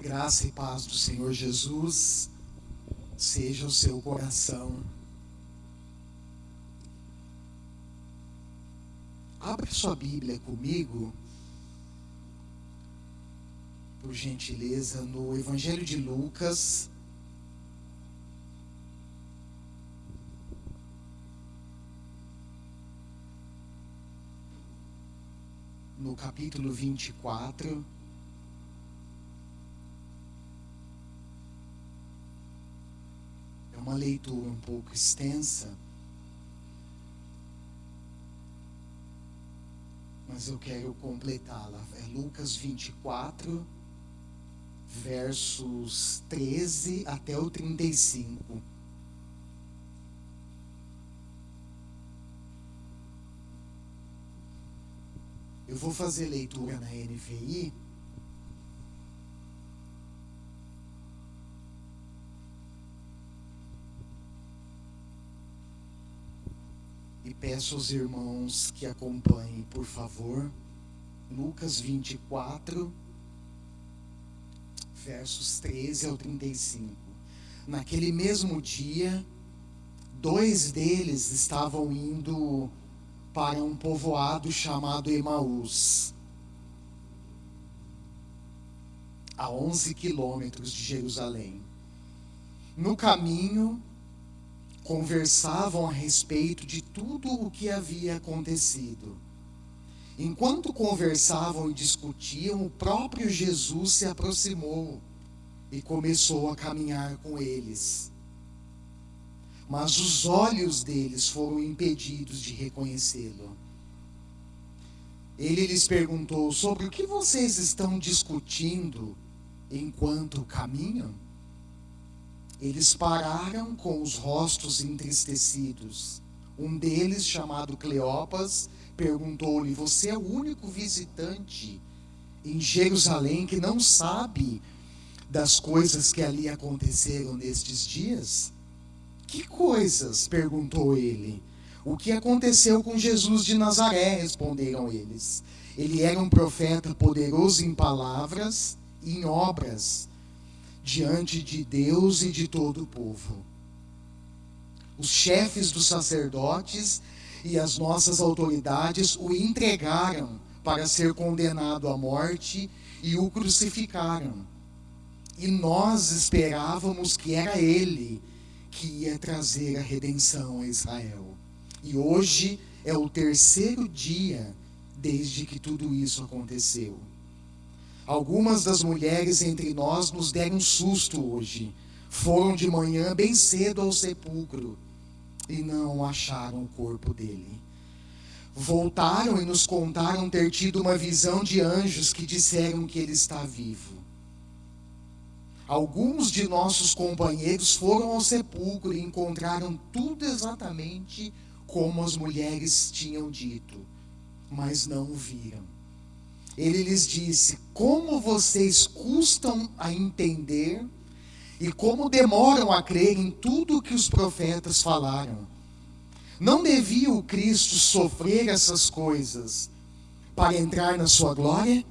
Graça e paz do Senhor Jesus seja o seu coração. Abra sua Bíblia comigo, por gentileza, no Evangelho de Lucas, no capítulo 24. É uma leitura um pouco extensa, mas eu quero completá-la. É Lucas 24, versos 13 até o 35. Eu vou fazer leitura na NVI. E peço aos irmãos que acompanhem, por favor, Lucas 24, versos 13 ao 35. Naquele mesmo dia, 2 deles estavam indo para um povoado chamado Emaús, a 11 quilômetros de Jerusalém. No caminho, conversavam a respeito de tudo o que havia acontecido. Enquanto conversavam e discutiam, o próprio Jesus se aproximou e começou a caminhar com eles. Mas os olhos deles foram impedidos de reconhecê-lo. Ele lhes perguntou: sobre o que vocês estão discutindo enquanto caminham? Eles pararam com os rostos entristecidos. Um deles, chamado Cleopas, perguntou-lhe: você é o único visitante em Jerusalém que não sabe das coisas que ali aconteceram nestes dias? Que coisas? Perguntou ele. O que aconteceu com Jesus de Nazaré? Responderam eles. Ele era um profeta poderoso em palavras e em obras, diante de Deus e de todo o povo. Os chefes dos sacerdotes e as nossas autoridades o entregaram para ser condenado à morte e o crucificaram. E nós esperávamos que era ele que ia trazer a redenção a Israel. E hoje é o 3º dia desde que tudo isso aconteceu. Algumas das mulheres entre nós nos deram um susto hoje. Foram de manhã bem cedo ao sepulcro e não acharam o corpo dele. Voltaram e nos contaram ter tido uma visão de anjos que disseram que ele está vivo. Alguns de nossos companheiros foram ao sepulcro e encontraram tudo exatamente como as mulheres tinham dito, mas não o viram. Ele lhes disse: como vocês custam a entender e como demoram a crer em tudo o que os profetas falaram. Não devia o Cristo sofrer essas coisas para entrar na sua glória?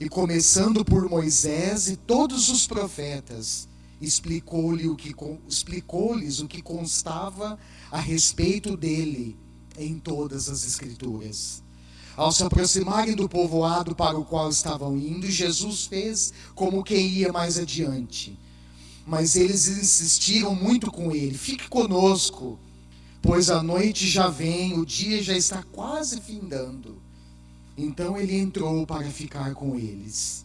E começando por Moisés e todos os profetas, explicou-lhes o que constava a respeito dele em todas as Escrituras. Ao se aproximarem do povoado para o qual estavam indo, Jesus fez como quem ia mais adiante. Mas eles insistiram muito com ele: fique conosco, pois a noite já vem, o dia já está quase findando. Então ele entrou para ficar com eles.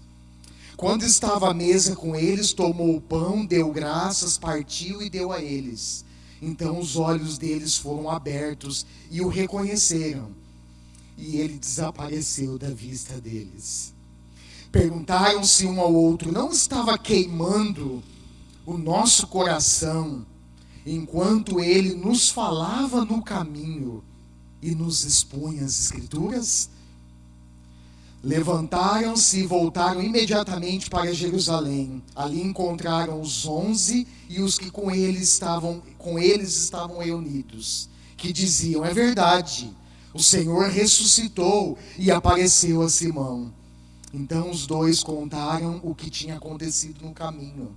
Quando estava à mesa com eles, tomou o pão, deu graças, partiu e deu a eles. Então os olhos deles foram abertos e o reconheceram. E ele desapareceu da vista deles. Perguntaram-se um ao outro: não estava queimando o nosso coração enquanto ele nos falava no caminho e nos expunha as Escrituras? Levantaram-se e voltaram imediatamente para Jerusalém. Ali encontraram os 11 e os que com eles estavam reunidos, que diziam: é verdade, o Senhor ressuscitou e apareceu a Simão. Então os dois contaram o que tinha acontecido no caminho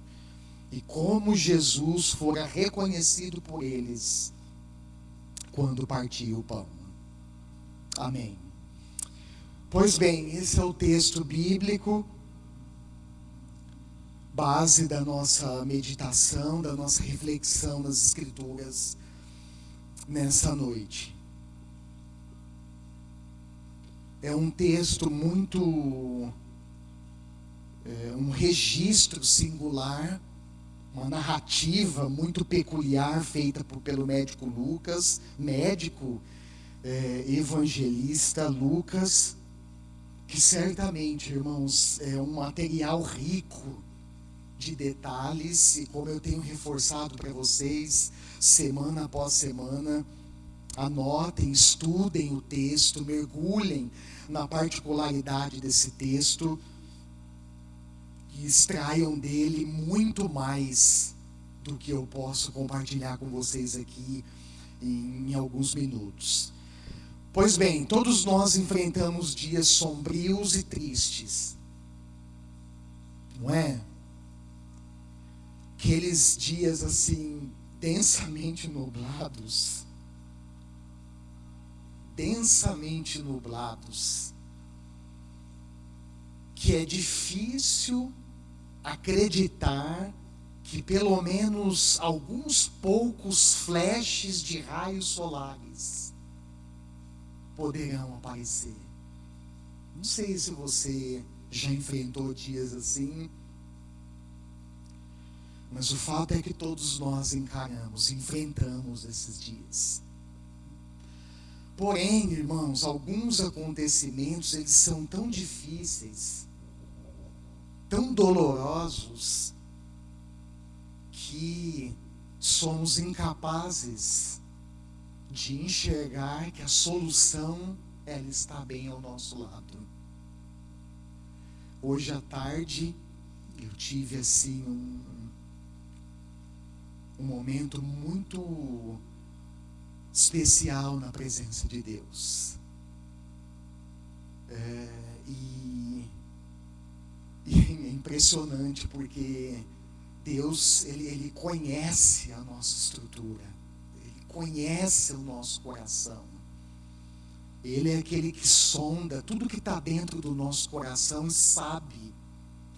e como Jesus fora reconhecido por eles quando partia o pão. Amém. Pois bem, esse é o texto bíblico, base da nossa meditação, da nossa reflexão nas Escrituras nessa noite. É um texto muito, um registro singular, uma narrativa muito peculiar feita pelo médico Lucas, evangelista Lucas, que certamente, irmãos, é um material rico de detalhes, e como eu tenho reforçado para vocês, semana após semana, anotem, estudem o texto, mergulhem na particularidade desse texto e extraiam dele muito mais do que eu posso compartilhar com vocês aqui em alguns minutos. Pois bem, todos nós enfrentamos dias sombrios e tristes, não é? Aqueles dias assim, densamente nublados, que é difícil acreditar que pelo menos alguns poucos flashes de raios solares poderão aparecer. Não sei se você já enfrentou dias assim, mas o fato é que todos nós enfrentamos esses dias. Porém, irmãos, alguns acontecimentos, eles são tão difíceis, tão dolorosos, que somos incapazes de enxergar que a solução, ela está bem ao nosso lado. Hoje à tarde, eu tive assim um momento muito especial na presença de Deus. E é impressionante porque Deus, ele conhece a nossa estrutura, Ele conhece o nosso coração. Ele é aquele que sonda tudo que está dentro do nosso coração e sabe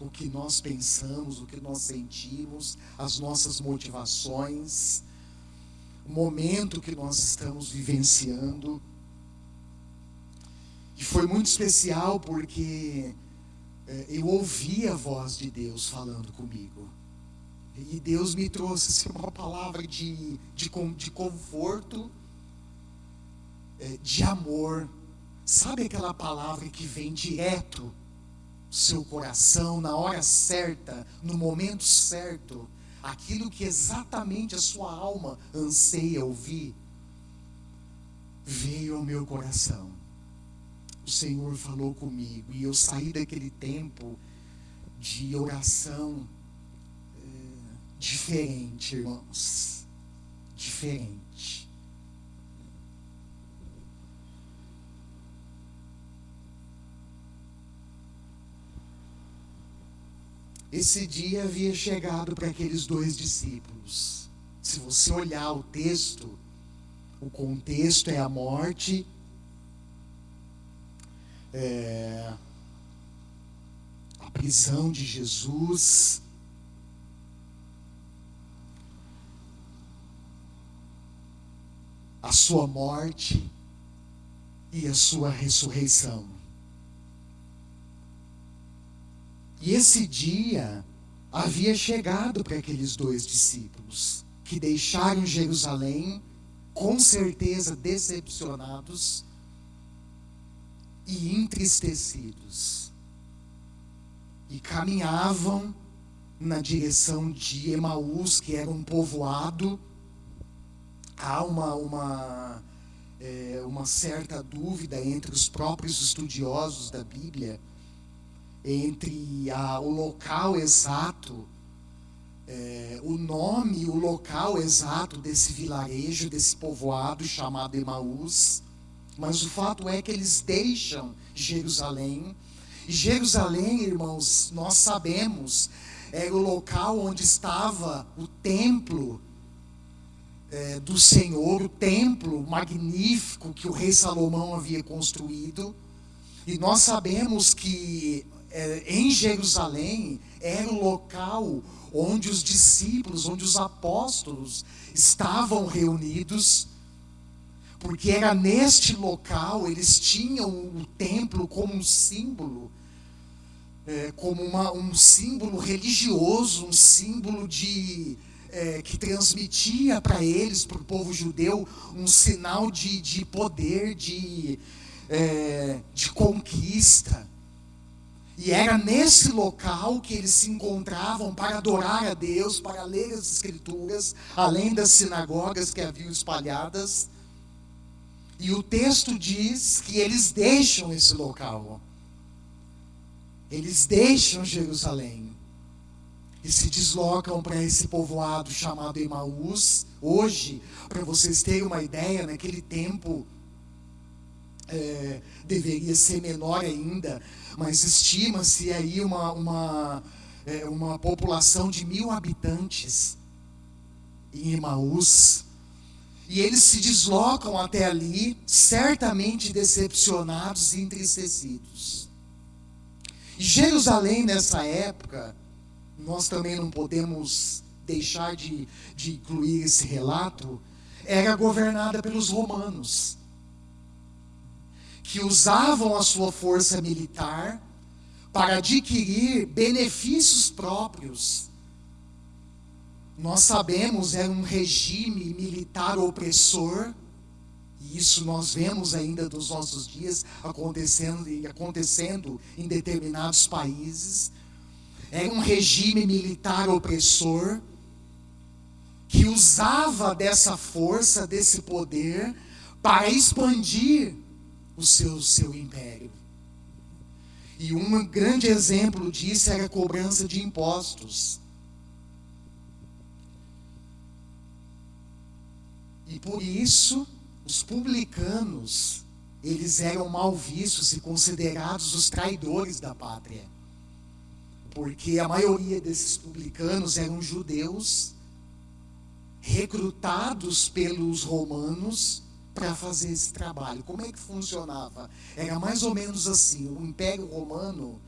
o que nós pensamos, o que nós sentimos, as nossas motivações, o momento que nós estamos vivenciando. E foi muito especial porque eu ouvi a voz de Deus falando comigo. E Deus me trouxe assim, uma palavra de conforto, de amor. Sabe aquela palavra que vem direto do seu coração, na hora certa, no momento certo? Aquilo que exatamente a sua alma anseia ouvir, veio ao meu coração. O Senhor falou comigo e eu saí daquele tempo de oração diferente, irmãos. Diferente. Esse dia havia chegado para aqueles dois discípulos. Se você olhar o texto, o contexto é a morte, a prisão de Jesus, a sua morte e a sua ressurreição. E esse dia havia chegado para aqueles dois discípulos, que deixaram Jerusalém, com certeza decepcionados e entristecidos, e caminhavam na direção de Emaús, que era um povoado. Há uma certa dúvida entre os próprios estudiosos da Bíblia entre o local exato, o nome, o local exato desse vilarejo, desse povoado chamado Emaús. Mas o fato é que eles deixam Jerusalém E Jerusalém, irmãos, nós sabemos, era o local onde estava o templo do Senhor, o templo magnífico que o rei Salomão havia construído. E nós sabemos que em Jerusalém era o local onde os discípulos, onde os apóstolos estavam reunidos, porque era neste local, eles tinham o templo como um símbolo, como um símbolo religioso, um símbolo que transmitia para eles, para o povo judeu, um sinal de poder, de conquista. E era nesse local que eles se encontravam para adorar a Deus, para ler as Escrituras, além das sinagogas que haviam espalhadas. E o texto diz que eles deixam esse local. Eles deixam Jerusalém e se deslocam para esse povoado chamado Emaús. Hoje, para vocês terem uma ideia, naquele tempo deveria ser menor ainda, mas estima-se aí uma população de 1.000 habitantes em Emaús. E eles se deslocam até ali, certamente decepcionados e entristecidos. E Jerusalém, nessa época, nós também não podemos deixar de incluir esse relato, era governada pelos romanos, que usavam a sua força militar para adquirir benefícios próprios. Nós sabemos, era um regime militar opressor, e isso nós vemos ainda nos nossos dias acontecendo em determinados países. Era um regime militar opressor que usava dessa força, desse poder, para expandir o seu império. E um grande exemplo disso era a cobrança de impostos. E por isso, os publicanos, eles eram mal vistos e considerados os traidores da pátria. Porque a maioria desses publicanos eram judeus, recrutados pelos romanos para fazer esse trabalho. Como é que funcionava? Era mais ou menos assim: o Império Romano,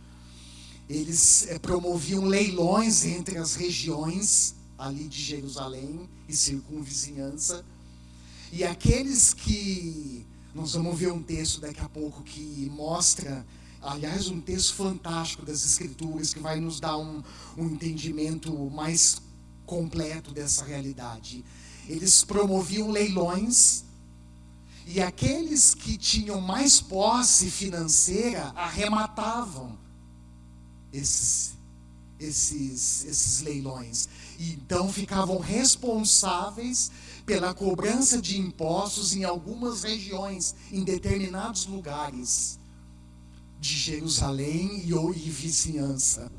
eles promoviam leilões entre as regiões ali de Jerusalém e circunvizinhança, e aqueles que... Nós vamos ver um texto daqui a pouco que mostra, aliás, um texto fantástico das Escrituras, que vai nos dar um entendimento mais completo dessa realidade. Eles promoviam leilões, e aqueles que tinham mais posse financeira arrematavam esses leilões. E então ficavam responsáveis pela cobrança de impostos em algumas regiões, em determinados lugares de Jerusalém e vizinhança.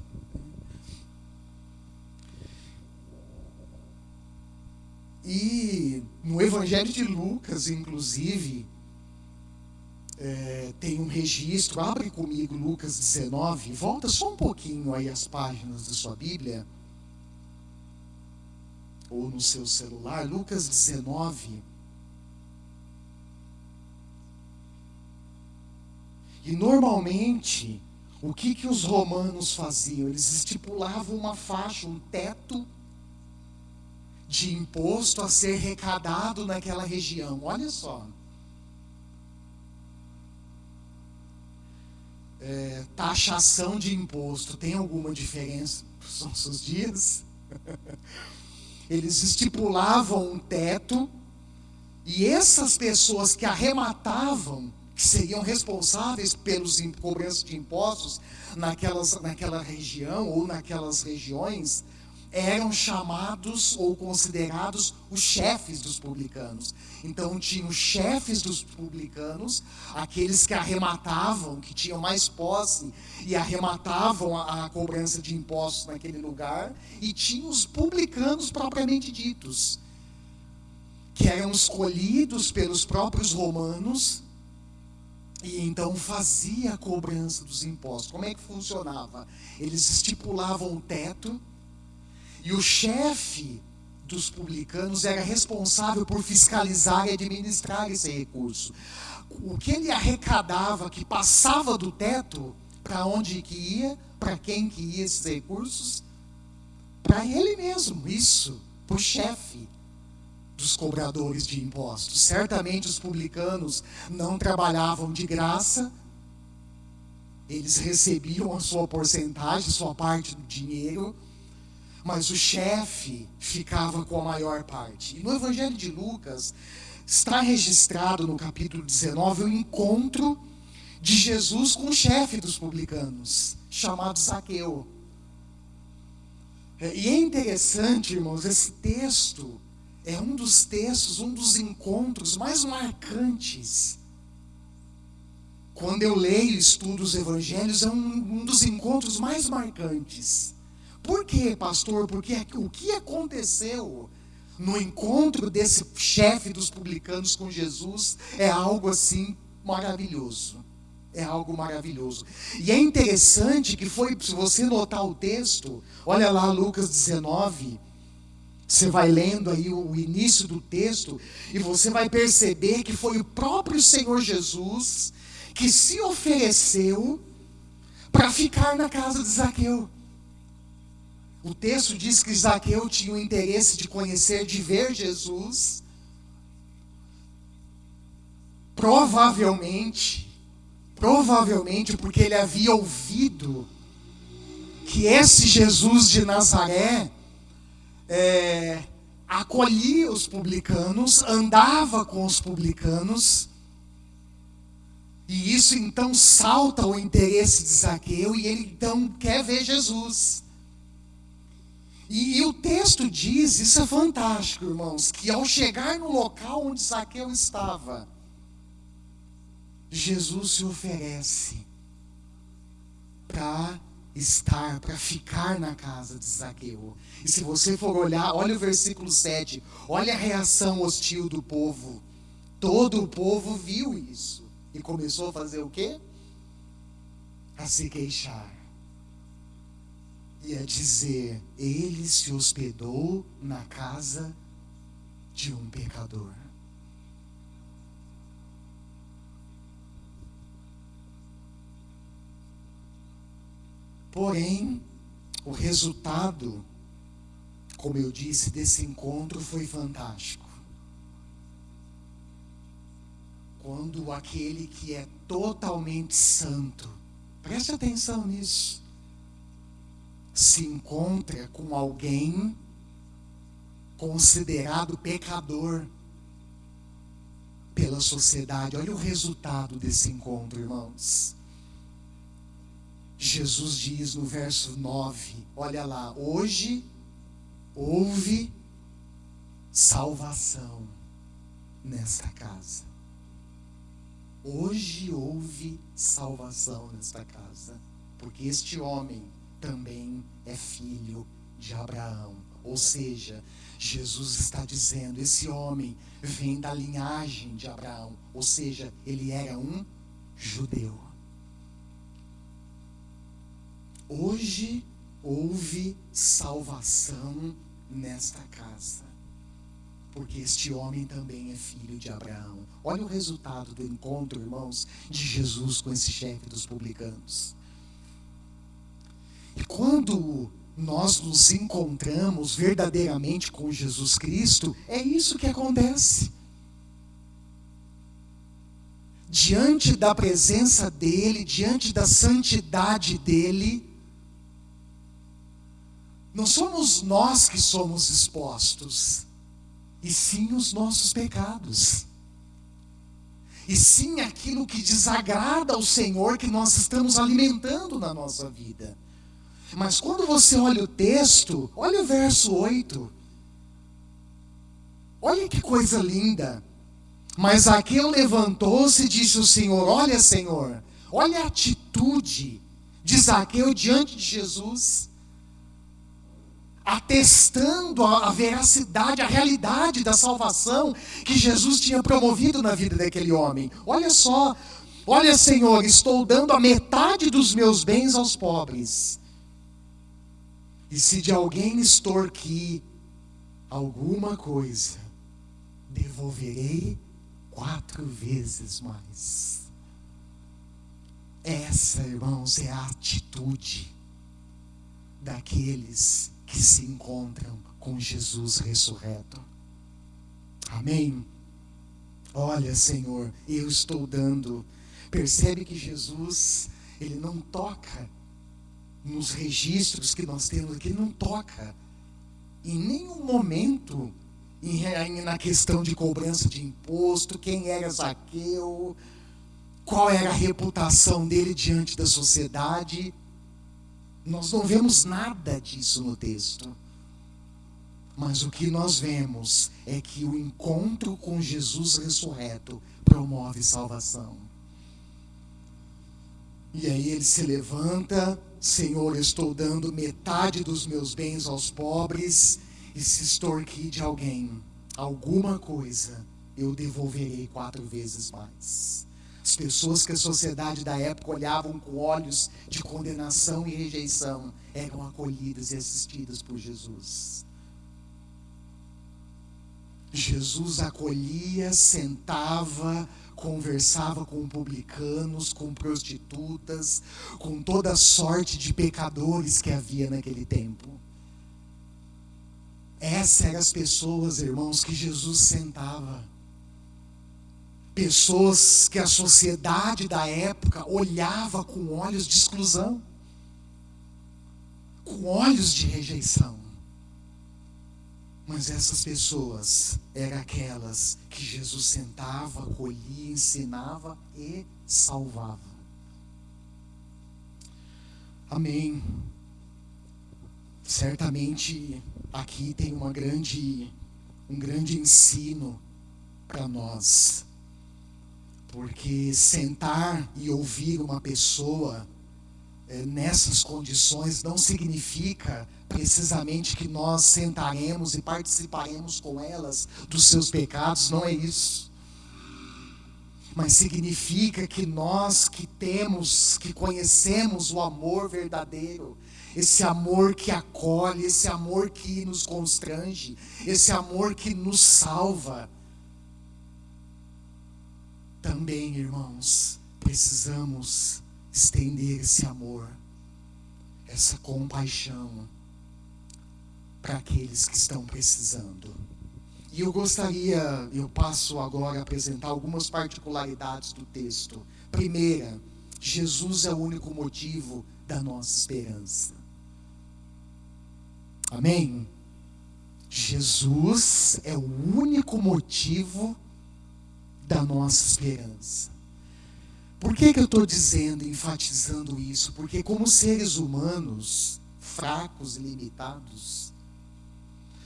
E no Evangelho de Lucas, inclusive, tem um registro. Abre comigo Lucas 19, volta só um pouquinho aí as páginas da sua Bíblia, ou no seu celular. Lucas 19. E normalmente, o que os romanos faziam? Eles estipulavam uma faixa, um teto de imposto a ser arrecadado naquela região. Olha só. Taxação de imposto tem alguma diferença para os nossos dias? Eles estipulavam um teto, e essas pessoas que arrematavam, que seriam responsáveis pelos cobranças de impostos naquela região ou naquelas regiões, eram chamados ou considerados os chefes dos publicanos. Então tinham os chefes dos publicanos, aqueles que arrematavam, que tinham mais posse e arrematavam a cobrança de impostos naquele lugar, e tinha os publicanos propriamente ditos, que eram escolhidos pelos próprios romanos E então fazia a cobrança dos impostos. Como é que funcionava? Eles estipulavam o teto e o chefe dos publicanos era responsável por fiscalizar e administrar esse recurso. O que ele arrecadava, que passava do teto, para onde que ia, para quem que ia esses recursos? Para ele mesmo, isso, para o chefe dos cobradores de impostos. Certamente os publicanos não trabalhavam de graça, eles recebiam a sua porcentagem, sua parte do dinheiro, mas o chefe ficava com a maior parte. E no Evangelho de Lucas está registrado no capítulo 19 o encontro de Jesus com o chefe dos publicanos, chamado Zaqueu. E é interessante, irmãos, esse texto é um dos textos, um dos encontros mais marcantes. Quando eu leio e estudo os evangelhos, é um dos encontros mais marcantes. Por quê, pastor? Porque o que aconteceu no encontro desse chefe dos publicanos com Jesus é algo assim maravilhoso. É algo maravilhoso. E é interessante que foi, se você notar o texto, olha lá Lucas 19, você vai lendo aí o início do texto e você vai perceber que foi o próprio Senhor Jesus que se ofereceu para ficar na casa de Zaqueu. O texto diz que Zaqueu tinha o interesse de conhecer, de ver Jesus. Provavelmente porque ele havia ouvido que esse Jesus de Nazaré acolhia os publicanos, andava com os publicanos, e isso então salta o interesse de Zaqueu, e ele então quer ver Jesus. E o texto diz, isso é fantástico, irmãos, que ao chegar no local onde Zaqueu estava, Jesus se oferece para ficar na casa de Zaqueu. E se você for olhar, olha o versículo 7, olha a reação hostil do povo. Todo o povo viu isso e começou a fazer o quê? A se queixar. E a dizer, ele se hospedou na casa de um pecador. Porém, o resultado, como eu disse, desse encontro foi fantástico. Quando aquele que é totalmente santo, preste atenção nisso, se encontra com alguém considerado pecador pela sociedade. Olha o resultado desse encontro, irmãos. Jesus diz no verso 9, olha lá, hoje houve salvação nesta casa. Hoje houve salvação nesta casa, porque este homem também é filho de Abraão. Ou seja, Jesus está dizendo, esse homem vem da linhagem de Abraão, ou seja, ele era um judeu. Hoje houve salvação nesta casa, porque este homem também é filho de Abraão. Olha o resultado do encontro, irmãos, de Jesus com esse chefe dos publicanos. E quando nós nos encontramos verdadeiramente com Jesus Cristo, é isso que acontece. Diante da presença dele, diante da santidade dele, não somos nós que somos expostos, e sim os nossos pecados. E sim aquilo que desagrada ao Senhor que nós estamos alimentando na nossa vida. Mas quando você olha o texto, olha o verso 8. Olha que coisa linda. Mas Zaqueu levantou-se e disse ao Senhor, olha Senhor, olha a atitude de Zaqueu diante de Jesus, atestando a veracidade, a realidade da salvação que Jesus tinha promovido na vida daquele homem. Olha só, Olha, Senhor, estou dando a metade dos meus bens aos pobres. E se de alguém extorquir alguma coisa, devolverei 4 vezes mais. Essa, irmãos, é a atitude daqueles que se encontram com Jesus ressurreto. Amém? Olha, Senhor, eu estou dando. Percebe que Jesus, Ele não toca nos registros que nós temos aqui, Ele não toca em nenhum momento na questão de cobrança de imposto, quem era Zaqueu, qual era a reputação dele diante da sociedade. Nós não vemos nada disso no texto. Mas o que nós vemos é que o encontro com Jesus ressurreto promove salvação. E aí ele se levanta: Senhor, estou dando metade dos meus bens aos pobres, e se extorquir de alguém alguma coisa, eu devolverei 4 vezes mais. As pessoas que a sociedade da época olhavam com olhos de condenação e rejeição eram acolhidas e assistidas por Jesus. Jesus acolhia, sentava, conversava com publicanos, com prostitutas, com toda sorte de pecadores que havia naquele tempo. Essas eram as pessoas, irmãos, que Jesus sentava. Pessoas que a sociedade da época olhava com olhos de exclusão, com olhos de rejeição. Mas essas pessoas eram aquelas que Jesus sentava, acolhia, ensinava e salvava. Amém. Certamente aqui tem um grande ensino para nós. Porque sentar e ouvir uma pessoa nessas condições não significa precisamente que nós sentaremos e participaremos com elas dos seus pecados, não é isso. Mas significa que nós que conhecemos o amor verdadeiro, esse amor que acolhe, esse amor que nos constrange, esse amor que nos salva. Também, irmãos, precisamos estender esse amor, essa compaixão para aqueles que estão precisando. E eu passo agora a apresentar algumas particularidades do texto. Primeira, Jesus é o único motivo da nossa esperança. Amém? Jesus é o único motivo da nossa esperança. Por que eu estou enfatizando isso? Porque como seres humanos, fracos e limitados,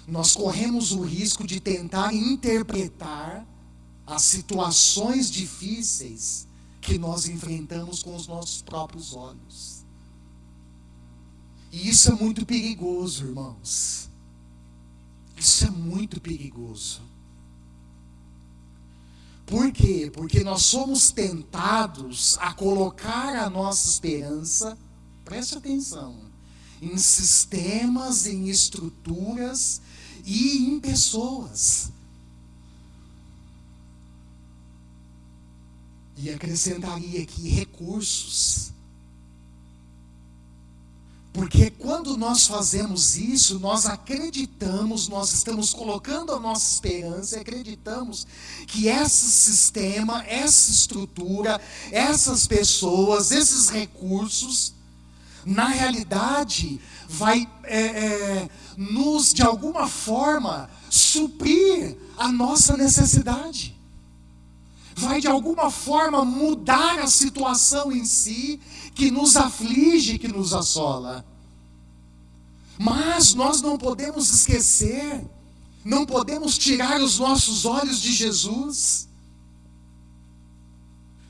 nós corremos o risco de tentar interpretar as situações difíceis que nós enfrentamos com os nossos próprios olhos. E isso é muito perigoso, irmãos. Isso é muito perigoso. Por quê? Porque nós somos tentados a colocar a nossa esperança, preste atenção, em sistemas, em estruturas e em pessoas. E acrescentaria aqui recursos. Porque quando nós fazemos isso, nós acreditamos, nós estamos colocando a nossa esperança e acreditamos que esse sistema, essa estrutura, essas pessoas, esses recursos, na realidade, vai nos, de alguma forma, suprir a nossa necessidade. Vai, de alguma forma, mudar a situação em si, que nos aflige, que nos assola. Mas nós não podemos esquecer, não podemos tirar os nossos olhos de Jesus,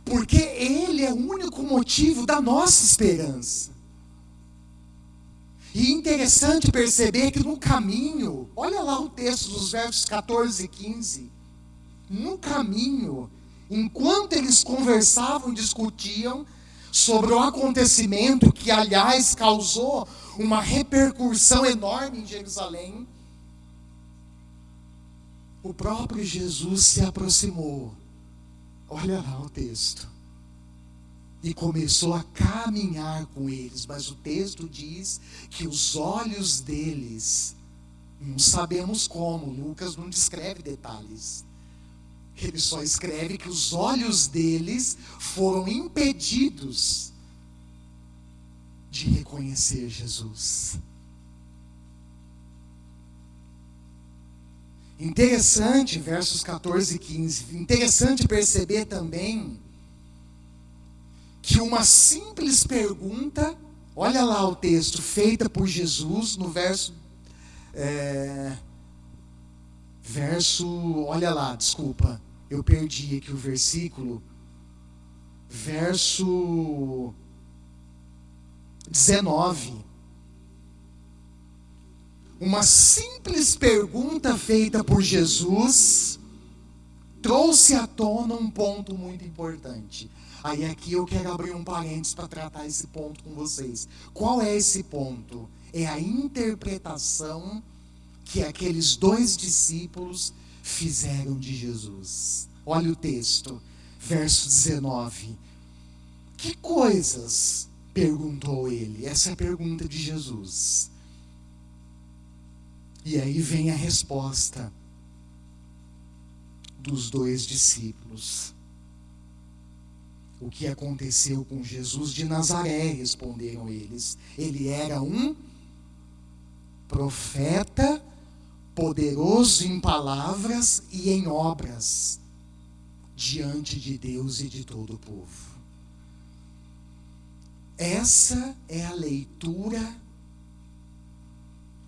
porque Ele é o único motivo da nossa esperança. E interessante perceber que no caminho, olha lá o texto dos versos 14 e 15, no caminho, enquanto eles conversavam e discutiam sobre o acontecimento que, aliás, causou uma repercussão enorme em Jerusalém, o próprio Jesus se aproximou. Olha lá o texto. E começou a caminhar com eles. Mas o texto diz que os olhos deles, não sabemos como, Lucas não descreve detalhes. Ele só escreve que os olhos deles foram impedidos de reconhecer Jesus. Interessante, versos 14 e 15, interessante perceber também que uma simples pergunta, olha lá o texto, feita por Jesus, no olha lá, desculpa, eu perdi aqui o versículo, verso 19. Uma simples pergunta feita por Jesus trouxe à tona um ponto muito importante. Aí aqui eu quero abrir um parênteses para tratar esse ponto com vocês. Qual é esse ponto? É a interpretação que aqueles 2 discípulos fizeram de Jesus. Olha o texto, verso 19. Que coisas? Perguntou ele. Essa é a pergunta de Jesus. E aí vem a resposta dos 2 discípulos. O que aconteceu com Jesus de Nazaré, responderam eles. Ele era um profeta, poderoso em palavras e em obras, diante de Deus e de todo o povo. Essa é a leitura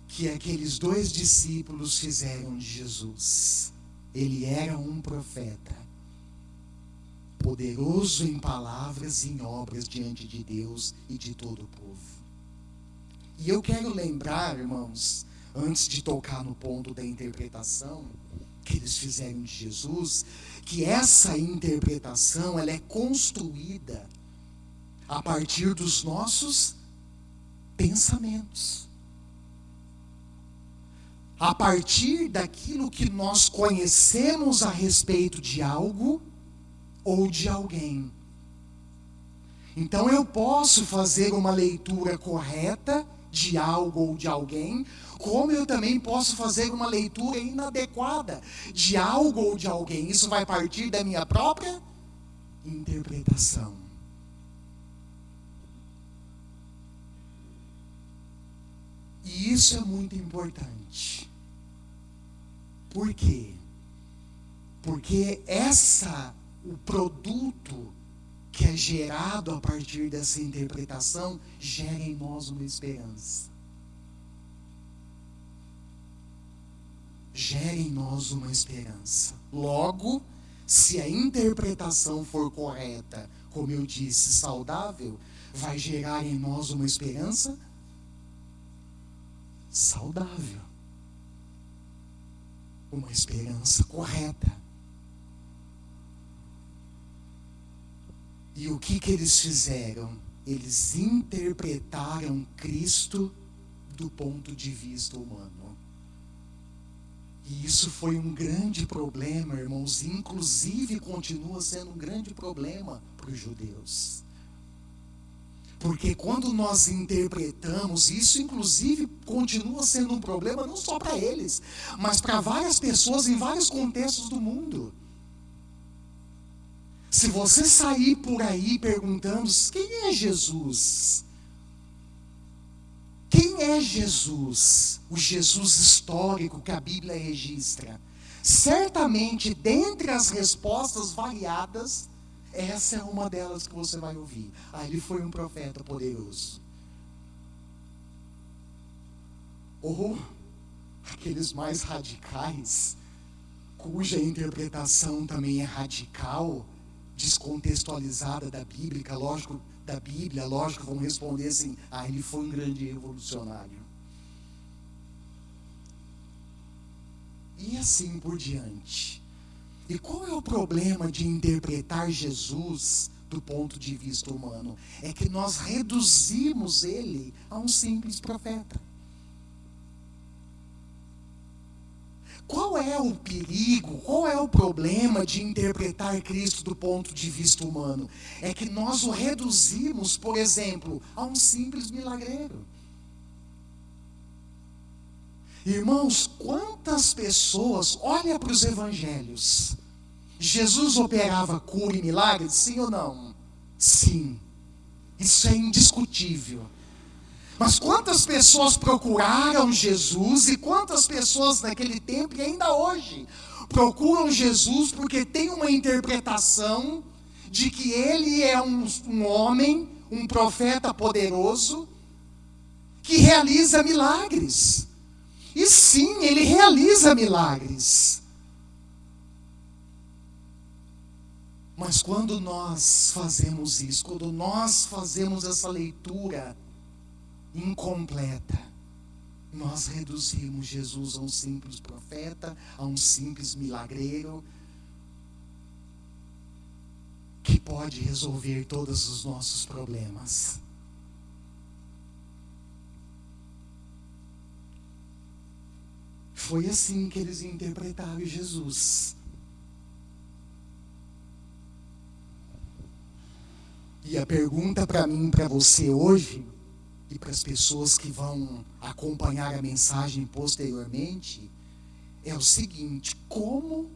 que aqueles 2 discípulos fizeram de Jesus. Ele era um profeta, poderoso em palavras e em obras diante de Deus e de todo o povo. E eu quero lembrar, irmãos, antes de tocar no ponto da interpretação que eles fizeram de Jesus, que essa interpretação ela é construída a partir dos nossos pensamentos. A partir daquilo que nós conhecemos a respeito de algo ou de alguém. Então eu posso fazer uma leitura correta de algo ou de alguém, como eu também posso fazer uma leitura inadequada de algo ou de alguém. Isso vai partir da minha própria interpretação. E isso é muito importante. Por quê? Porque o produto que é gerado a partir dessa interpretação gera em nós uma esperança. Gera em nós uma esperança. Logo, se a interpretação for correta, como eu disse, saudável, vai gerar em nós uma esperança saudável. Uma esperança correta. E o que eles fizeram? Eles interpretaram Cristo do ponto de vista humano. E isso foi um grande problema, irmãos, e inclusive continua sendo um grande problema para os judeus. Porque quando nós interpretamos, isso inclusive continua sendo um problema não só para eles, mas para várias pessoas em vários contextos do mundo. Se você sair por aí perguntando quem é Jesus? Quem é Jesus? O Jesus histórico que a Bíblia registra. Certamente, dentre as respostas variadas, essa é uma delas que você vai ouvir. Ele foi um profeta poderoso. Ou aqueles mais radicais, cuja interpretação também é radical, descontextualizada da Bíblia, lógico, vão responder assim: ele foi um grande revolucionário. E assim por diante. E qual é o problema de interpretar Jesus do ponto de vista humano? É que nós reduzimos ele a um simples profeta. Qual é o perigo, qual é o problema de interpretar Cristo do ponto de vista humano? É que nós o reduzimos, por exemplo, a um simples milagreiro. Irmãos, quantas pessoas, olha para os evangelhos, Jesus operava cura e milagres, sim ou não? Sim, isso é indiscutível. Mas quantas pessoas procuraram Jesus e quantas pessoas naquele tempo e ainda hoje procuram Jesus porque tem uma interpretação de que ele é um homem, um profeta poderoso que realiza milagres. E sim, ele realiza milagres. Mas quando nós fazemos isso, quando nós fazemos essa leitura incompleta, nós reduzimos Jesus a um simples profeta, a um simples milagreiro, que pode resolver todos os nossos problemas. Foi assim que eles interpretaram Jesus. E a pergunta para mim e para você hoje, e para as pessoas que vão acompanhar a mensagem posteriormente, é o seguinte: como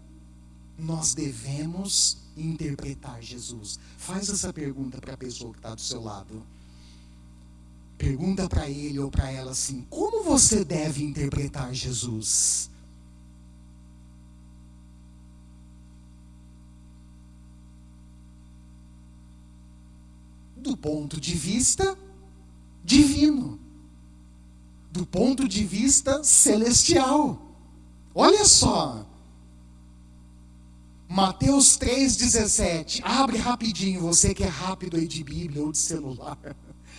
nós devemos interpretar Jesus? Faz essa pergunta para a pessoa que está do seu lado. Pergunta para ele ou para ela assim: como você deve interpretar Jesus? Do ponto de vista divino, do ponto de vista celestial. Olha só, Mateus 3,17. Abre rapidinho, você que é rápido aí de Bíblia ou de celular.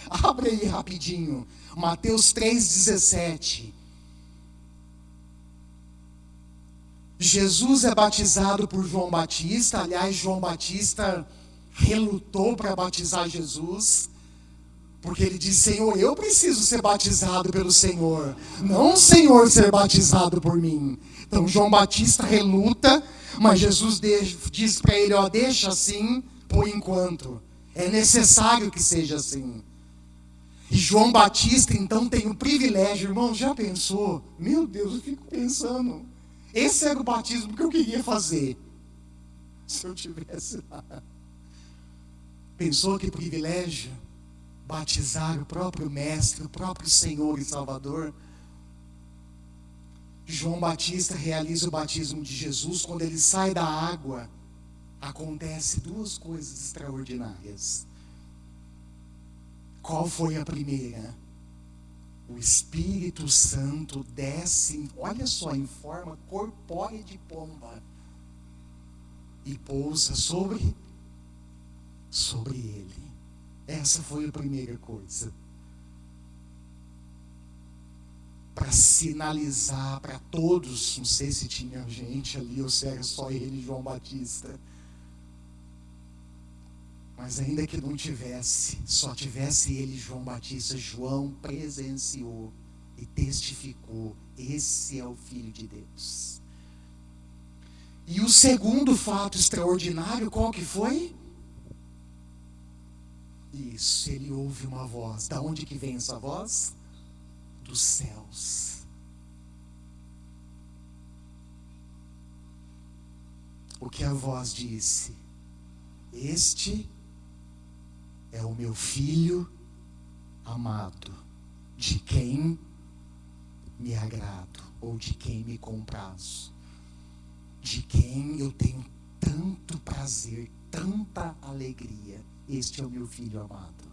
Abre aí rapidinho. Mateus 3,17. Jesus é batizado por João Batista. Aliás, João Batista relutou para batizar Jesus, porque ele disse: Senhor, eu preciso ser batizado pelo Senhor, não o Senhor ser batizado por mim. Então João Batista reluta, mas Jesus diz para ele: ó, deixa assim por enquanto, é necessário que seja assim. E João Batista então tem o privilégio, irmão, já pensou? Meu Deus, eu fico pensando, esse era o batismo que eu queria fazer, se eu tivesse lá. Pensou que privilégio? Batizar o próprio Mestre, o próprio Senhor e Salvador. João Batista realiza o batismo de Jesus. Quando ele sai da água, acontece duas coisas extraordinárias. Qual foi a primeira? O Espírito Santo desce, olha só, em forma corpórea de pomba, e pousa sobre ele. Essa foi a primeira coisa. Para sinalizar para todos, não sei se tinha gente ali ou se era só ele, João Batista. Mas ainda que não tivesse, só tivesse ele, João Batista, João presenciou e testificou: esse é o Filho de Deus. E o segundo fato extraordinário, qual que foi? Isso, ele ouve uma voz. Da onde que vem essa voz? Dos céus. O que a voz disse? Este é o meu filho amado, de quem me agrado, ou de quem me comprazo, de quem eu tenho tanto prazer, tanta alegria. Este é o meu filho amado.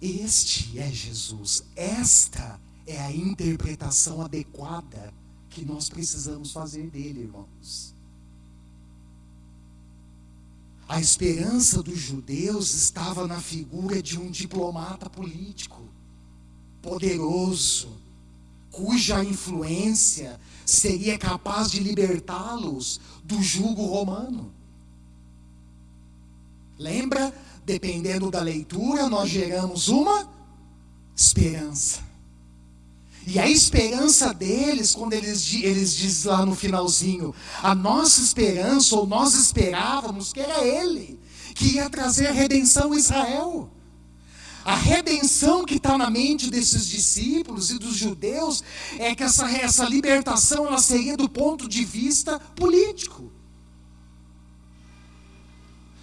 Este é Jesus. Esta é a interpretação adequada que nós precisamos fazer dele, irmãos. A esperança dos judeus estava na figura de um diplomata político, poderoso, cuja influência seria capaz de libertá-los do jugo romano. Lembra? Dependendo da leitura, nós geramos uma esperança. E a esperança deles, quando eles dizem lá no finalzinho, a nossa esperança, ou nós esperávamos que era Ele, que ia trazer a redenção a Israel. A redenção que está na mente desses discípulos e dos judeus é que essa libertação ela seria do ponto de vista político.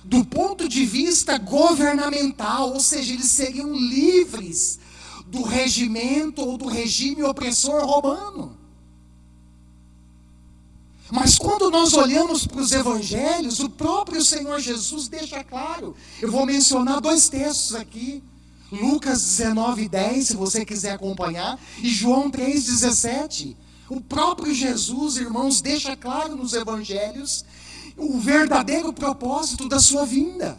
Do ponto de vista governamental, ou seja, eles seriam livres do regimento ou do regime opressor romano. Mas quando nós olhamos para os evangelhos, o próprio Senhor Jesus deixa claro. Eu vou mencionar 2 textos aqui. Lucas 19:10, se você quiser acompanhar, e João 3:17. O próprio Jesus, irmãos, deixa claro nos evangelhos o verdadeiro propósito da sua vinda.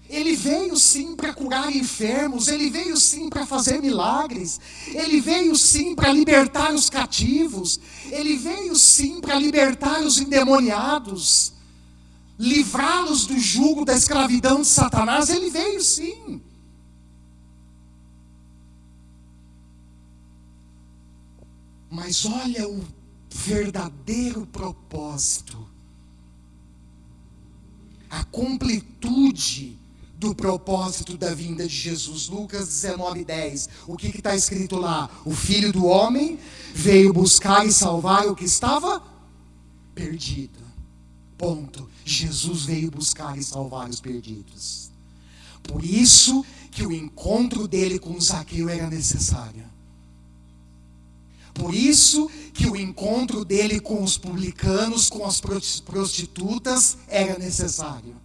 Ele veio sim para curar enfermos, ele veio sim para fazer milagres, ele veio sim para libertar os cativos, ele veio sim para libertar os endemoniados, livrá-los do jugo da escravidão de Satanás, ele veio sim. Mas olha o verdadeiro propósito, a completude do propósito da vinda de Jesus. Lucas 19:10, o que está escrito lá? O Filho do Homem veio buscar e salvar o que estava perdido. Ponto. Jesus veio buscar e salvar os perdidos. Por isso que o encontro dele com Zaqueu era necessário. Por isso que o encontro dele com os publicanos, com as prostitutas, era necessário.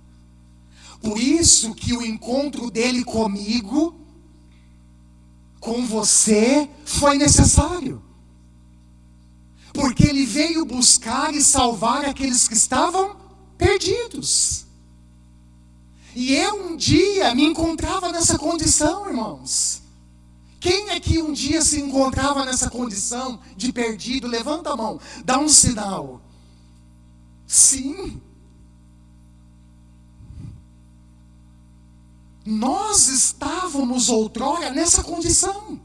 Por isso que o encontro dele comigo, com você, foi necessário. Porque ele veio buscar e salvar aqueles que estavam perdidos. E eu um dia me encontrava nessa condição, irmãos. Quem aqui um dia se encontrava nessa condição de perdido? Levanta a mão, dá um sinal. Sim. Nós estávamos outrora nessa condição.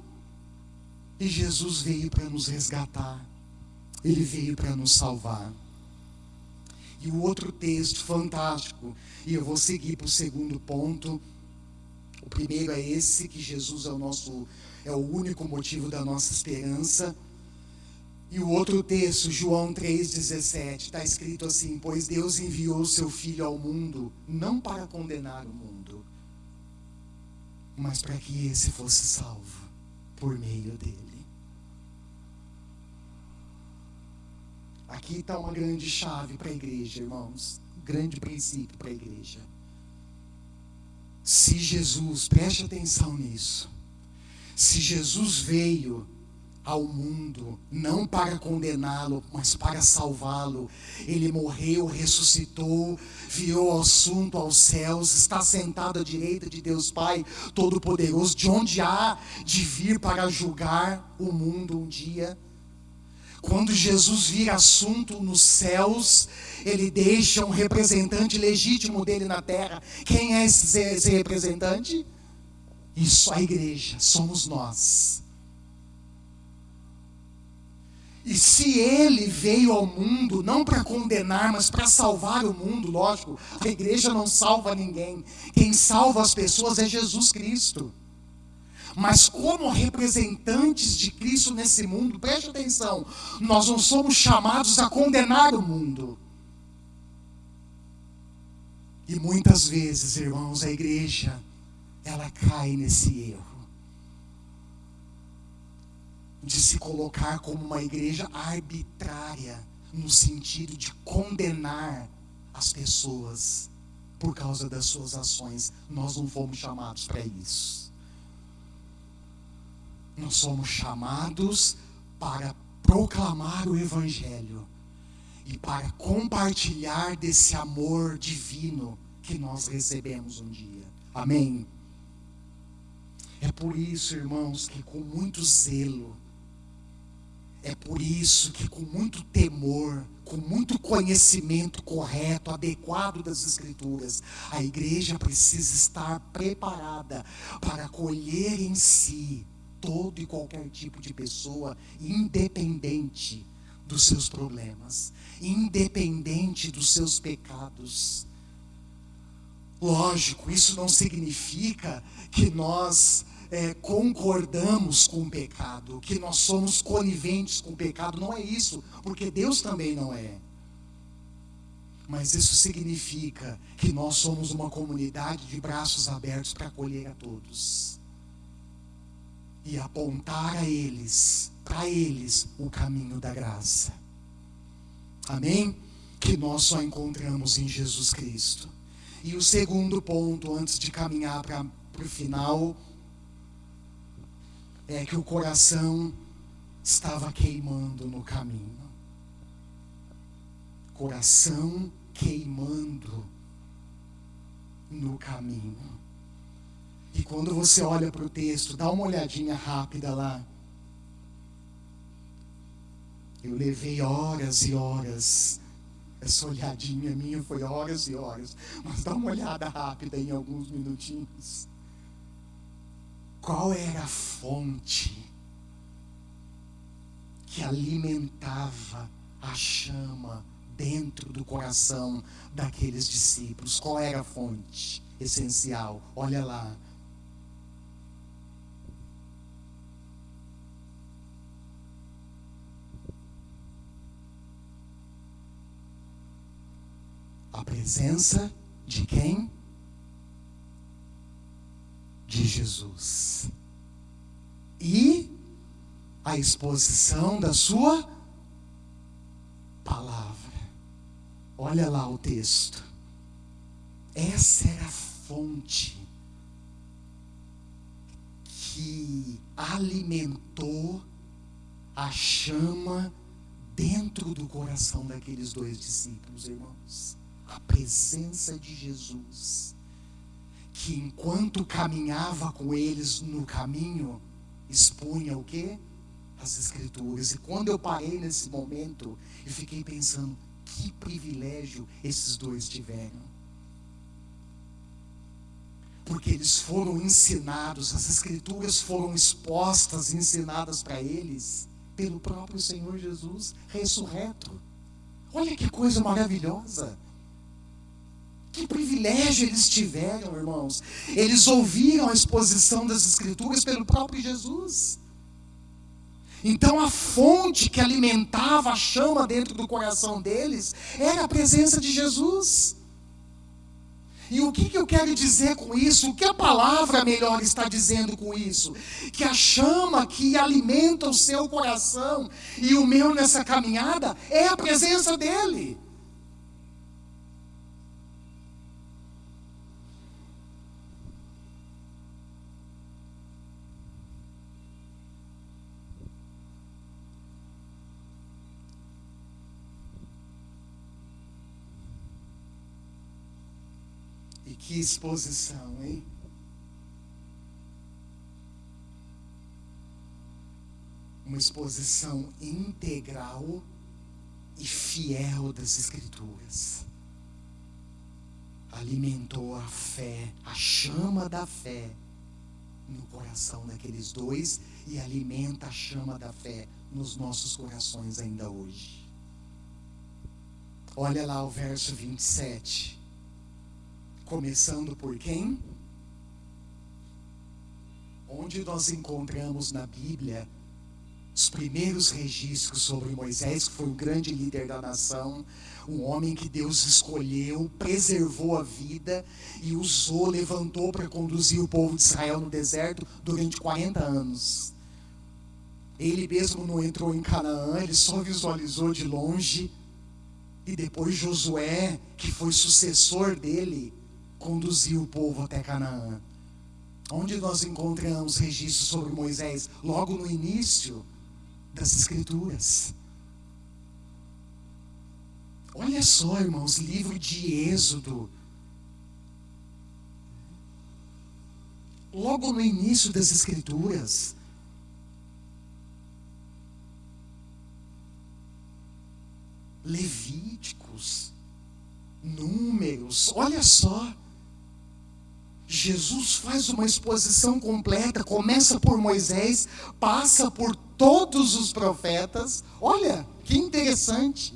E Jesus veio para nos resgatar. Ele veio para nos salvar. E o outro texto fantástico, e eu vou seguir para o segundo ponto. O primeiro é esse, que Jesus é o único motivo da nossa esperança. E o outro texto, João 3,17, está escrito assim: pois Deus enviou o seu Filho ao mundo, não para condenar o mundo, mas para que esse fosse salvo por meio dele. Aqui está uma grande chave para a igreja, irmãos. Um grande princípio para a igreja. Se Jesus, preste atenção nisso, se Jesus veio ao mundo não para condená-lo, mas para salvá-lo, ele morreu, ressuscitou, virou o assunto aos céus, está sentado à direita de Deus Pai Todo-Poderoso, de onde há de vir para julgar o mundo um dia. Quando Jesus vira assunto nos céus, ele deixa um representante legítimo dele na terra. Quem é esse representante? Isso, a igreja, somos nós. E se ele veio ao mundo não para condenar, mas para salvar o mundo, lógico, a igreja não salva ninguém. Quem salva as pessoas é Jesus Cristo. Mas como representantes de Cristo nesse mundo, preste atenção, nós não somos chamados a condenar o mundo. E muitas vezes, irmãos, a igreja, ela cai nesse erro de se colocar como uma igreja arbitrária, no sentido de condenar as pessoas por causa das suas ações. Nós não fomos chamados para isso. Nós somos chamados para proclamar o Evangelho e para compartilhar desse amor divino que nós recebemos um dia. Amém? É por isso, irmãos, que com muito zelo, é por isso que com muito temor, com muito conhecimento correto, adequado das Escrituras, a igreja precisa estar preparada para acolher em si todo e qualquer tipo de pessoa, independente dos seus problemas, independente dos seus pecados. Lógico, isso não significa que nós concordamos com o pecado, que nós somos coniventes com o pecado. Não é isso, porque Deus também não é. Mas isso significa que nós somos uma comunidade de braços abertos para acolher a todos e apontar a eles, para eles, o caminho da graça. Amém? Que nós só encontramos em Jesus Cristo. E o segundo ponto, antes de caminhar para o final, é que o coração estava queimando no caminho. Coração queimando no caminho. E quando você olha para o texto, dá uma olhadinha rápida lá. Eu levei horas e horas. Essa olhadinha minha foi horas e horas. Mas dá uma olhada rápida em alguns minutinhos. Qual era a fonte que alimentava a chama dentro do coração daqueles discípulos? Qual era a fonte essencial? Olha lá. A presença de quem? De Jesus. E a exposição da sua palavra. Olha lá o texto. Essa era a fonte que alimentou a chama dentro do coração daqueles dois discípulos, irmãos. A presença de Jesus, que enquanto caminhava com eles no caminho, expunha o quê? As Escrituras. E quando eu parei nesse momento, eu fiquei pensando, que privilégio esses dois tiveram. Porque eles foram ensinados, as Escrituras foram expostas, ensinadas para eles, pelo próprio Senhor Jesus, ressurreto. Olha que coisa maravilhosa. Que privilégio eles tiveram, irmãos. Eles ouviram a exposição das Escrituras pelo próprio Jesus. Então a fonte que alimentava a chama dentro do coração deles era a presença de Jesus. E o que eu quero dizer com isso? O que a palavra melhor está dizendo com isso? Que a chama que alimenta o seu coração e o meu nessa caminhada é a presença dele. Que exposição, hein? Uma exposição integral e fiel das Escrituras. Alimentou a fé, a chama da fé no coração daqueles dois e alimenta a chama da fé nos nossos corações ainda hoje. Olha lá o verso 27. Começando por quem? Onde nós encontramos na Bíblia os primeiros registros sobre Moisés, que foi o grande líder da nação, um homem que Deus escolheu, preservou a vida e usou, levantou para conduzir o povo de Israel no deserto durante 40 anos. Ele mesmo não entrou em Canaã, ele só visualizou de longe. E depois Josué, que foi sucessor dele, conduziu o povo até Canaã. Onde nós encontramos registros sobre Moisés? Logo no início das Escrituras. Olha só, irmãos, livro de Êxodo. logo no início das Escrituras. Levíticos, Números, olha só. Jesus faz uma exposição completa, começa por Moisés, passa por todos os profetas. Olha, que interessante.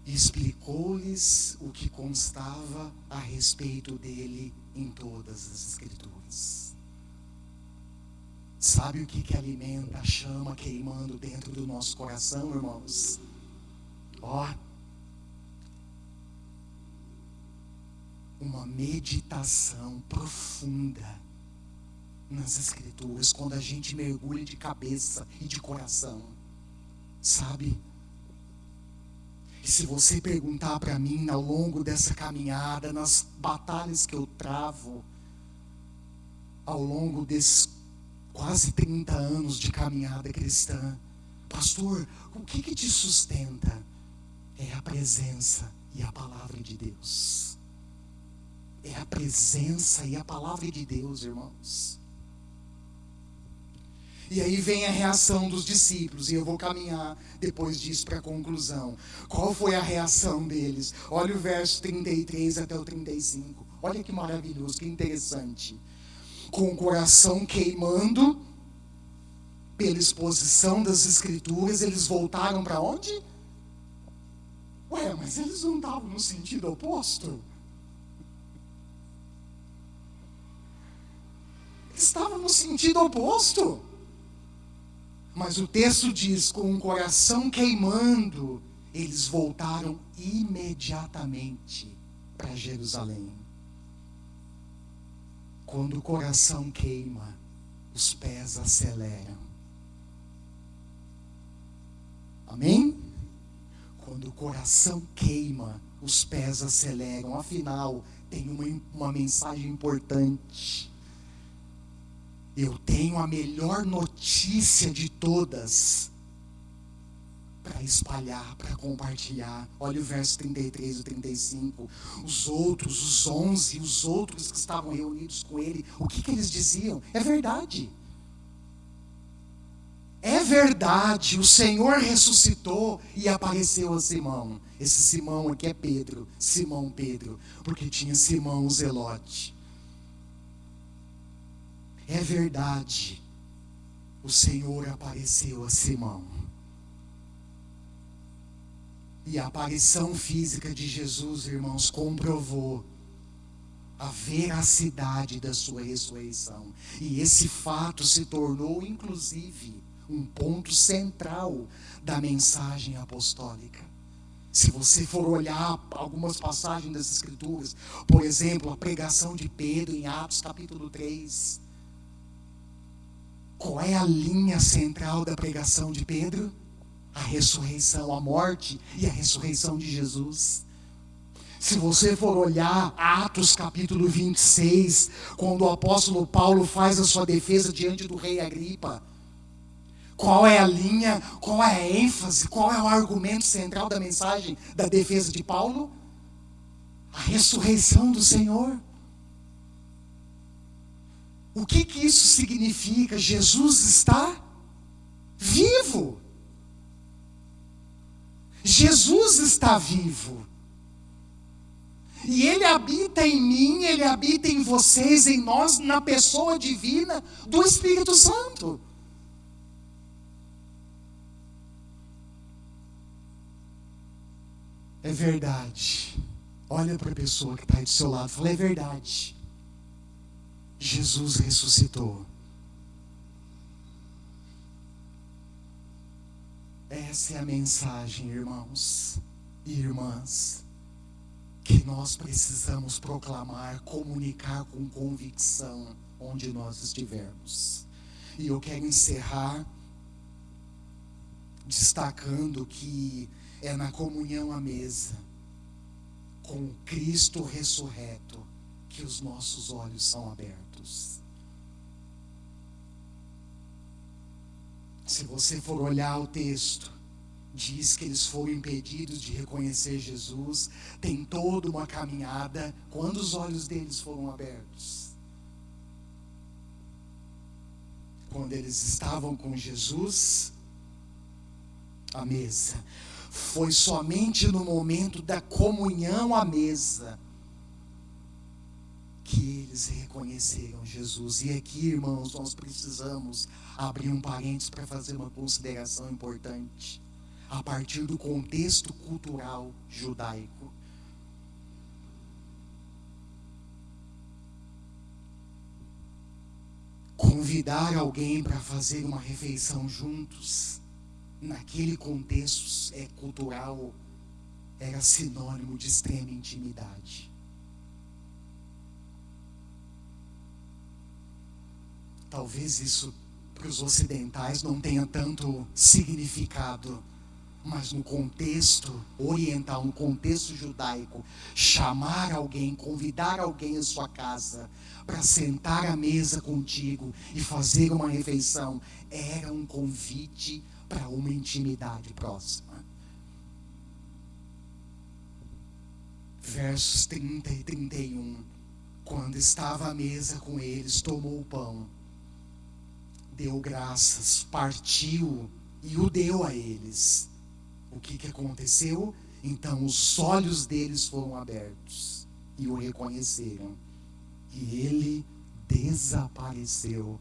Explicou-lhes o que constava a respeito dele em todas as Escrituras. Sabe o que alimenta a chama queimando dentro do nosso coração, irmãos? Uma meditação profunda nas Escrituras, quando a gente mergulha de cabeça e de coração, sabe? E se você perguntar para mim ao longo dessa caminhada, nas batalhas que eu travo, ao longo desses quase 30 anos de caminhada cristã, pastor, o que te sustenta? É a presença e a palavra de Deus. É a presença e a palavra de Deus, irmãos. E aí vem a reação dos discípulos, e eu vou caminhar depois disso para a conclusão. Qual foi a reação deles? Olha o verso 33 até o 35. Olha que maravilhoso, que interessante. Com o coração queimando pela exposição das Escrituras, eles voltaram para onde? Mas eles não estavam no sentido oposto? Eles estavam no sentido oposto. Mas o texto diz, com o coração queimando, eles voltaram imediatamente para Jerusalém. Quando o coração queima, os pés aceleram. Amém? Quando o coração queima, os pés aceleram. Afinal, tem uma mensagem importante. Eu tenho a melhor notícia de todas para espalhar, para compartilhar. Olha o verso 33 e 35. Os 11, os outros que estavam reunidos com ele, o que eles diziam? É verdade. É verdade, o Senhor ressuscitou e apareceu a Simão. Esse Simão aqui é Pedro, Simão Pedro, porque tinha Simão o Zelote. É verdade, o Senhor apareceu a Simão. E a aparição física de Jesus, irmãos, comprovou a veracidade da sua ressurreição. E esse fato se tornou, inclusive, um ponto central da mensagem apostólica. Se você for olhar algumas passagens das Escrituras, por exemplo, a pregação de Pedro em Atos capítulo 3. Qual é a linha central da pregação de Pedro? A ressurreição, a morte e a ressurreição de Jesus. Se você for olhar Atos capítulo 26, quando o apóstolo Paulo faz a sua defesa diante do rei Agripa, qual é a linha, qual é a ênfase, qual é o argumento central da mensagem da defesa de Paulo? A ressurreição do Senhor. O que isso significa? Jesus está vivo. Jesus está vivo. E Ele habita em mim, Ele habita em vocês, em nós, na pessoa divina do Espírito Santo. É verdade. Olha para a pessoa que está aí do seu lado e fala, é verdade. Jesus ressuscitou. Essa é a mensagem, irmãos e irmãs, que nós precisamos proclamar, comunicar com convicção onde nós estivermos. E eu quero encerrar destacando que é na comunhão à mesa com Cristo ressurreto que os nossos olhos são abertos. Se você for olhar o texto, diz que eles foram impedidos de reconhecer Jesus. Tem toda uma caminhada. Quando os olhos deles foram abertos, quando eles estavam com Jesus à mesa, foi somente no momento da comunhão à mesa que eles reconheceram Jesus. E aqui, irmãos, nós precisamos abrir um parênteses para fazer uma consideração importante, a partir do contexto cultural judaico. Convidar alguém para fazer uma refeição juntos, naquele contexto cultural, era sinônimo de extrema intimidade. Talvez isso para os ocidentais não tenha tanto significado, mas no contexto oriental, no contexto judaico, chamar alguém, convidar alguém à sua casa para sentar à mesa contigo e fazer uma refeição, era um convite para uma intimidade próxima. Versos 30 e 31. Quando estava à mesa com eles, tomou o pão, deu graças, partiu e o deu a eles. O que aconteceu? Então os olhos deles foram abertos e o reconheceram. E ele desapareceu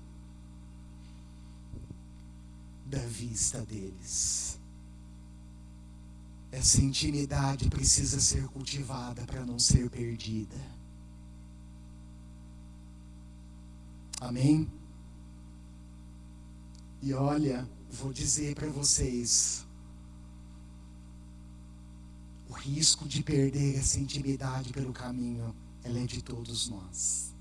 da vista deles. Essa intimidade precisa ser cultivada para não ser perdida. Amém? E olha, vou dizer para vocês, o risco de perder essa intimidade pelo caminho, ela é de todos nós.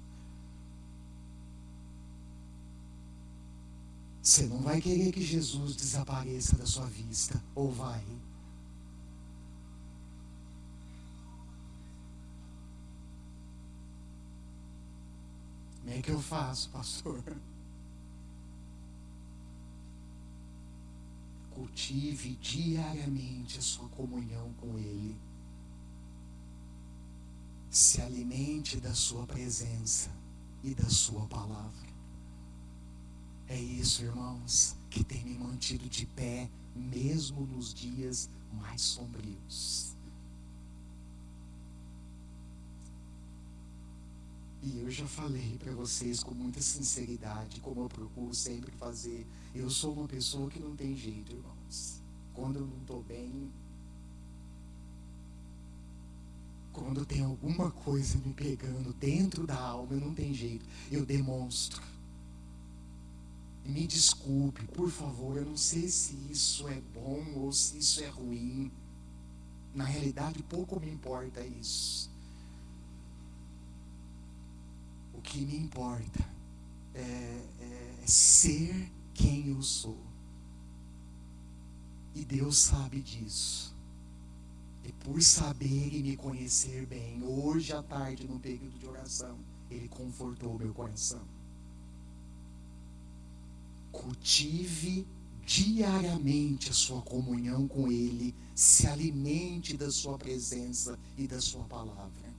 Você não vai querer que Jesus desapareça da sua vista, ou vai? Como é que eu faço, pastor? Cultive diariamente a sua comunhão com Ele. Se alimente da sua presença e da sua palavra. É isso, irmãos, que tem me mantido de pé, mesmo nos dias mais sombrios. E eu já falei para vocês com muita sinceridade, como eu procuro sempre fazer. Eu sou uma pessoa que não tem jeito, irmãos. Quando eu não estou bem, quando tem alguma coisa me pegando dentro da alma, eu não tem jeito. Eu demonstro. Me desculpe, por favor, eu não sei se isso é bom ou se isso é ruim. Na realidade, pouco me importa isso. O que me importa é ser quem eu sou. E Deus sabe disso. E por saber e me conhecer bem, hoje à tarde, no período de oração, Ele confortou o meu coração. Cultive diariamente a sua comunhão com Ele, se alimente da sua presença e da sua palavra.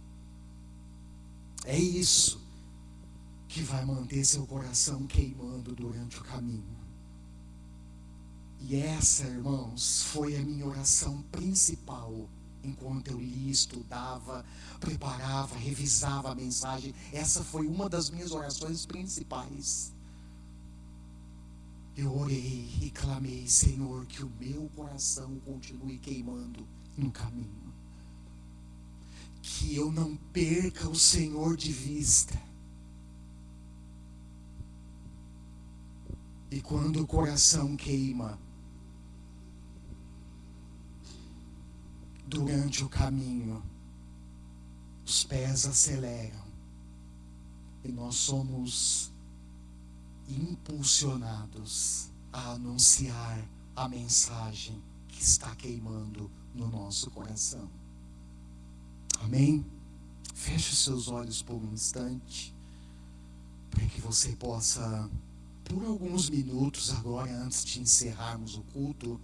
É isso que vai manter seu coração queimando durante o caminho. E essa, irmãos, foi a minha oração principal enquanto eu lia, estudava, preparava, revisava a mensagem. Essa foi uma das minhas orações principais. Eu orei e clamei, Senhor, que o meu coração continue queimando no caminho. Que eu não perca o Senhor de vista. E quando o coração queima, durante o caminho, os pés aceleram. E nós somos impulsionados a anunciar a mensagem que está queimando no nosso coração. Amém? Feche os seus olhos por um instante, para que você possa, por alguns minutos agora, antes de encerrarmos o culto,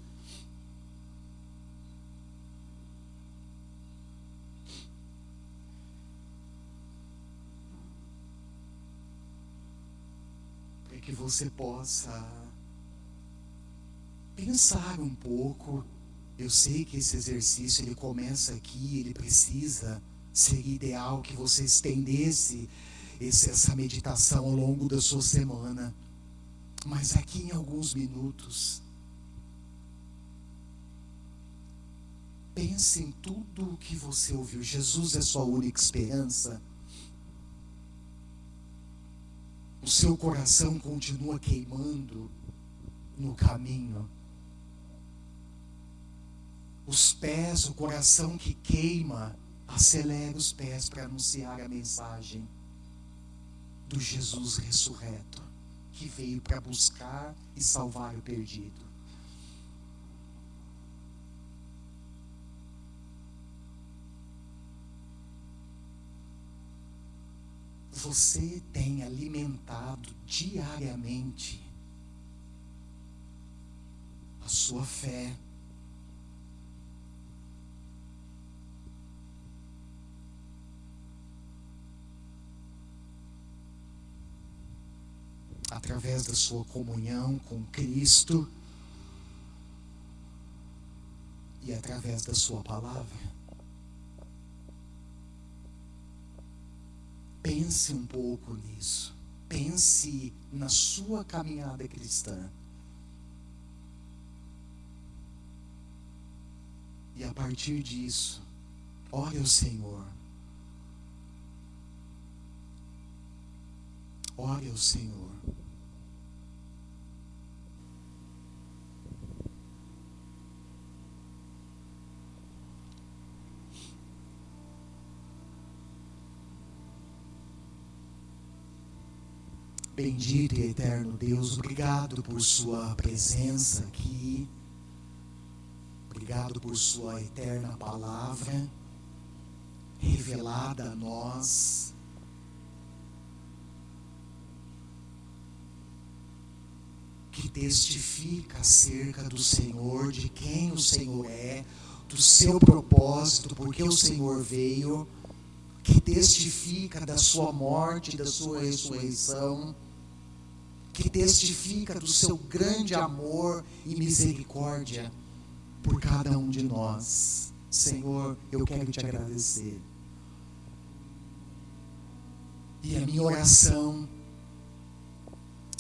que você possa pensar um pouco. Eu sei que esse exercício ele começa aqui, ele precisa ser ideal que você estendesse essa meditação ao longo da sua semana. Mas aqui em alguns minutos, pense em tudo o que você ouviu. Jesus é sua única esperança. O seu coração continua queimando no caminho. Os pés, o coração que queima, acelera os pés para anunciar a mensagem do Jesus ressurreto, que veio para buscar e salvar o perdido. Você tem alimentado diariamente a sua fé. Através da sua comunhão com Cristo e através da sua palavra. Pense um pouco nisso. Pense na sua caminhada cristã. E a partir disso, ore ao Senhor. Ore ao Senhor. Bendito e eterno Deus, obrigado por sua presença aqui. Obrigado por sua eterna palavra revelada a nós. Que testifica acerca do Senhor, de quem o Senhor é, do seu propósito, porque o Senhor veio, que testifica da sua morte, da sua ressurreição, que testifica do seu grande amor e misericórdia por cada um de nós. Senhor, eu quero te agradecer. E a minha oração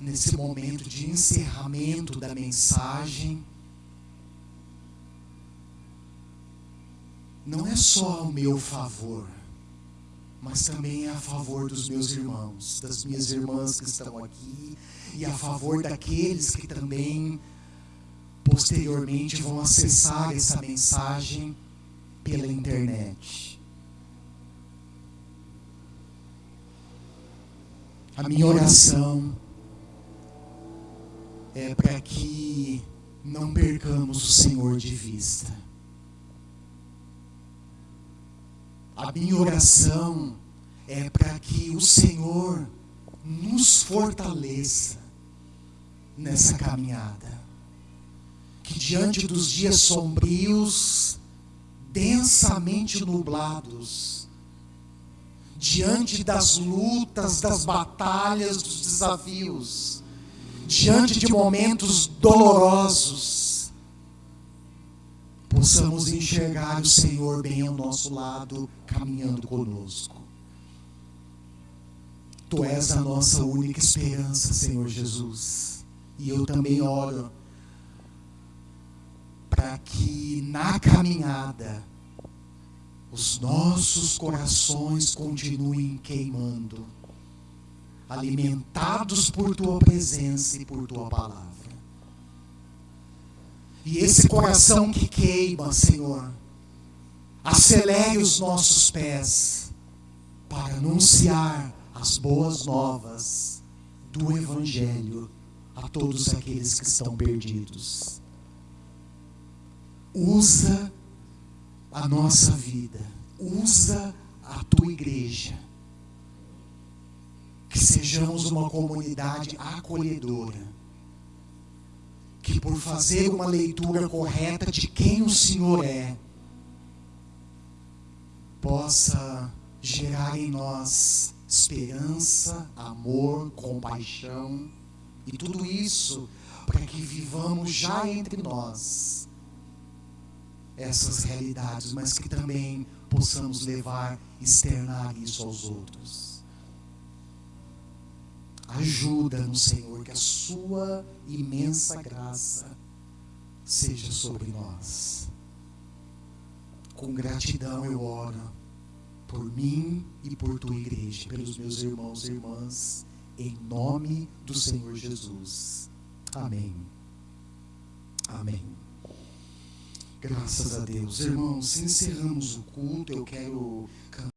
nesse momento de encerramento da mensagem não é só ao meu favor, mas também é a favor dos meus irmãos, das minhas irmãs que estão aqui, e a favor daqueles que também posteriormente vão acessar essa mensagem pela internet. A minha oração é para que não percamos o Senhor de vista. A minha oração é para que o Senhor nos fortaleça nessa caminhada. Que diante dos dias sombrios, densamente nublados, diante das lutas, das batalhas, dos desafios, diante de momentos dolorosos, possamos enxergar o Senhor bem ao nosso lado, caminhando conosco. Tu és a nossa única esperança, Senhor Jesus. E eu também oro para que na caminhada os nossos corações continuem queimando, alimentados por Tua presença e por Tua palavra. E esse coração que queima, Senhor, acelere os nossos pés para anunciar as boas novas do Evangelho a todos aqueles que estão perdidos. Usa a nossa vida, usa a Tua igreja, que sejamos uma comunidade acolhedora, que por fazer uma leitura correta de quem o Senhor é, possa gerar em nós esperança, amor, compaixão E tudo isso para que vivamos já entre nós essas realidades, mas que também possamos externar isso aos outros. Ajuda-nos, Senhor, que a sua imensa graça seja sobre nós. Com gratidão eu oro por mim e por tua igreja, pelos meus irmãos e irmãs, em nome do Senhor Jesus. Amém. Amém. Graças a Deus. Irmãos, encerramos o culto. Eu quero